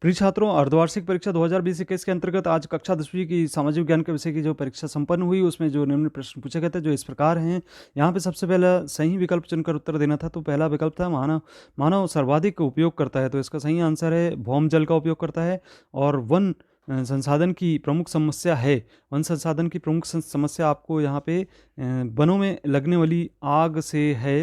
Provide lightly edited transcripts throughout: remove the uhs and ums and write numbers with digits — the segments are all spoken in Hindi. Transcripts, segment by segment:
प्रिय छात्रों, अर्धवार्षिक परीक्षा 2020-21 के अंतर्गत आज कक्षा 10वीं की सामाजिक विज्ञान के विषय की जो परीक्षा संपन्न हुई, उसमें जो निम्न प्रश्न पूछे गए थे, जो इस प्रकार हैं। यहाँ पे सबसे पहला सही विकल्प चुनकर उत्तर देना था। तो पहला विकल्प था मानव मानव सर्वाधिक उपयोग करता है, तो इसका सही आंसर है भौम जल का उपयोग करता है। और वन संसाधन की प्रमुख समस्या है। वन संसाधन की प्रमुख समस्या आपको यहाँ पे वनों में लगने वाली आग से है।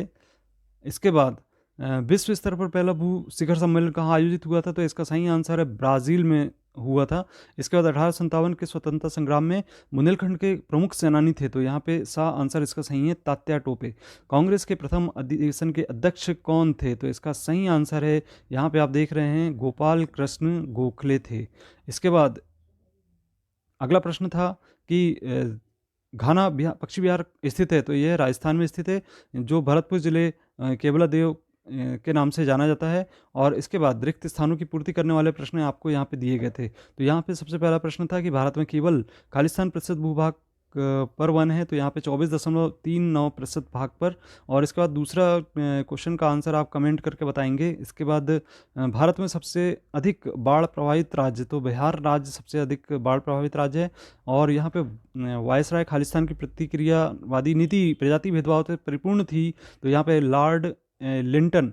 इसके बाद विश्व स्तर पर पहला भू शिखर सम्मेलन कहाँ आयोजित हुआ था, तो इसका सही आंसर है ब्राज़ील में हुआ था। इसके बाद 1857 के स्वतंत्रता संग्राम में बुंदेलखंड के प्रमुख सेनानी थे, तो यहाँ पे सा आंसर इसका सही है तात्या टोपे। कांग्रेस के प्रथम अधिवेशन के अध्यक्ष कौन थे, तो इसका सही आंसर है, यहाँ पे आप देख रहे हैं, गोपाल कृष्ण गोखले थे। इसके बाद अगला प्रश्न था कि घाना बिहार पक्षी विहार स्थित है, तो यह राजस्थान में स्थित है, जो भरतपुर जिले केवलादेव के नाम से जाना जाता है। और इसके बाद रिक्त स्थानों की पूर्ति करने वाले प्रश्न आपको यहाँ पे दिए गए थे। तो यहाँ पे सबसे पहला प्रश्न था कि भारत में केवल खालिस्तान प्रतिशत भूभाग पर वन है, तो यहाँ पे 24.39% भाग पर। और इसके बाद दूसरा क्वेश्चन का आंसर आप कमेंट करके बताएंगे। इसके बाद भारत में सबसे अधिक बाढ़ प्रभावित राज्य, तो बिहार राज्य सबसे अधिक बाढ़ प्रभावित राज्य है। और यहाँ पे वायसराय खालिस्तान की प्रतिक्रियावादी नीति प्रजाति भेदभाव से परिपूर्ण थी, तो यहाँ पे Lord Linton,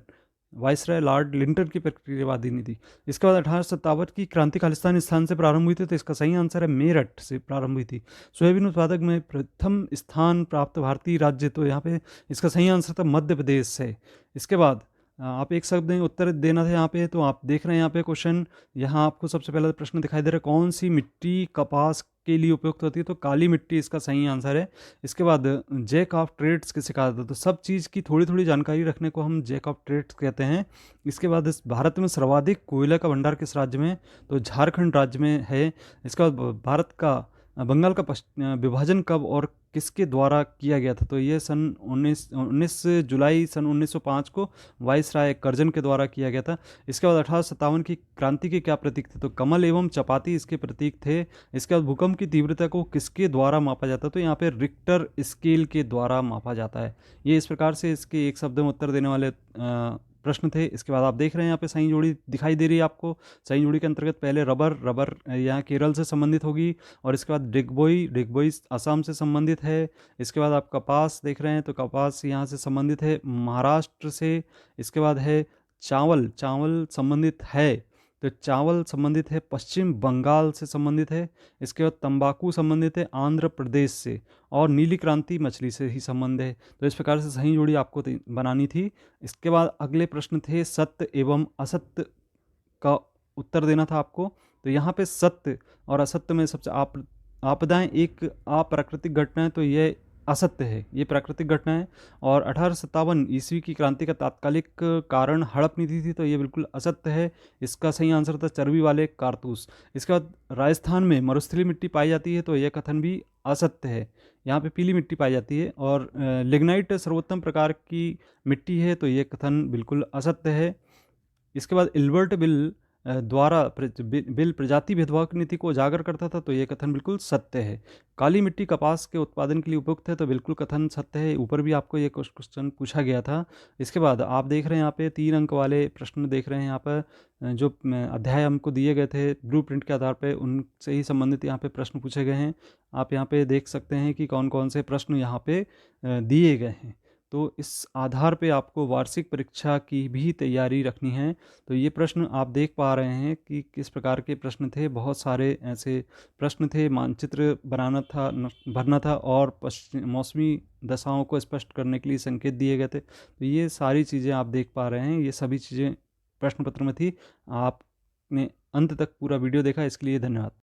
viceroy Lord Linton की प्रतिक्रियावादी नीति। इसके बाद 1857 की क्रांति खालिस्तान स्थान से प्रारंभ हुई थी, तो इसका सही आंसर है मेरठ से प्रारंभ हुई थी। सोयाबीन उत्पादक में प्रथम स्थान प्राप्त भारतीय राज्य, तो यहाँ पे इसका सही आंसर था मध्य प्रदेश से। इसके बाद आप एक शब्द में उत्तर देना था यहाँ पे, तो आप देख रहे हैं यहाँ पे क्वेश्चन। यहाँ आपको सबसे पहला प्रश्न दिखाई दे रहा है, कौन सी मिट्टी कपास के लिए उपयुक्त होती है, तो काली मिट्टी इसका सही आंसर है। इसके बाद जैक ऑफ ट्रेड्स किसे कहा जाता है, तो सब चीज़ की थोड़ी थोड़ी जानकारी रखने को हम जैक ऑफ ट्रेड्स कहते हैं। इसके बाद इस भारत में सर्वाधिक कोयला का भंडार किस राज्य में, तो झारखंड राज्य में है। इसके बाद भारत का बंगाल का विभाजन कब और किसके द्वारा किया गया था, तो ये सन 19 जुलाई सन 1905 को वाइसराय कर्जन के द्वारा किया गया था। इसके बाद 1857 की क्रांति के क्या प्रतीक थे, तो कमल एवं चपाती इसके प्रतीक थे। इसके बाद भूकंप की तीव्रता को किसके द्वारा मापा जाता है, तो यहाँ पे रिक्टर स्केल के द्वारा मापा जाता है। ये इस प्रकार से इसके एक शब्द में उत्तर देने वाले प्रश्न थे। इसके बाद आप देख रहे हैं यहाँ पे सही जोड़ी दिखाई दे रही है आपको। सही जोड़ी के अंतर्गत पहले रबर, रबर यहाँ केरल से संबंधित होगी। और इसके बाद डिगबोई, डिगबोई असम से संबंधित है। इसके बाद आप कपास देख रहे हैं, तो कपास यहाँ से संबंधित है महाराष्ट्र से। इसके बाद है चावल, चावल संबंधित है, तो चावल संबंधित है पश्चिम बंगाल से संबंधित है। इसके बाद तंबाकू संबंधित है आंध्र प्रदेश से। और नीली क्रांति मछली से ही संबंध है। तो इस प्रकार से सही जोड़ी आपको बनानी थी। इसके बाद अगले प्रश्न थे सत्य एवं असत्य का उत्तर देना था आपको। तो यहाँ पे सत्य और असत्य में सबसे आपदाएं एक अप्राकृतिक घटना है, तो ये असत्य है, ये प्राकृतिक घटना है। और 1857 ईस्वी की क्रांति का तात्कालिक कारण हड़प नीति थी, तो ये बिल्कुल असत्य है। इसका सही आंसर था चर्बी वाले कारतूस। इसके बाद राजस्थान में मरुस्थलीय मिट्टी पाई जाती है, तो यह कथन भी असत्य है। यहाँ पे पीली मिट्टी पाई जाती है। और लिग्नाइट सर्वोत्तम प्रकार की मिट्टी है, तो ये कथन बिल्कुल असत्य है। इसके बाद इल्बर्ट बिल द्वारा बिल प्रजाति भेदभाव की नीति को उजागर करता था, तो ये कथन बिल्कुल सत्य है। काली मिट्टी कपास के उत्पादन के लिए उपयुक्त है, तो बिल्कुल कथन सत्य है। ऊपर भी आपको ये क्वेश्चन पूछा गया था। इसके बाद आप देख रहे हैं यहाँ पे 3 अंक वाले प्रश्न देख रहे हैं। यहाँ पर जो अध्याय हमको दिए गए थे ब्लू प्रिंट के आधार पर, उनसे ही संबंधित यहाँ पे प्रश्न पूछे गए हैं। आप यहाँ पे देख सकते हैं कि कौन कौन से प्रश्न यहाँ पे दिए गए हैं। तो इस आधार पे आपको वार्षिक परीक्षा की भी तैयारी रखनी है। तो ये प्रश्न आप देख पा रहे हैं कि किस प्रकार के प्रश्न थे। बहुत सारे ऐसे प्रश्न थे, मानचित्र बनाना था, भरना था, और मौसमी दशाओं को स्पष्ट करने के लिए संकेत दिए गए थे। तो ये सारी चीज़ें आप देख पा रहे हैं, ये सभी चीज़ें प्रश्न पत्र में थी। आपने अंत तक पूरा वीडियो देखा, इसके लिए धन्यवाद।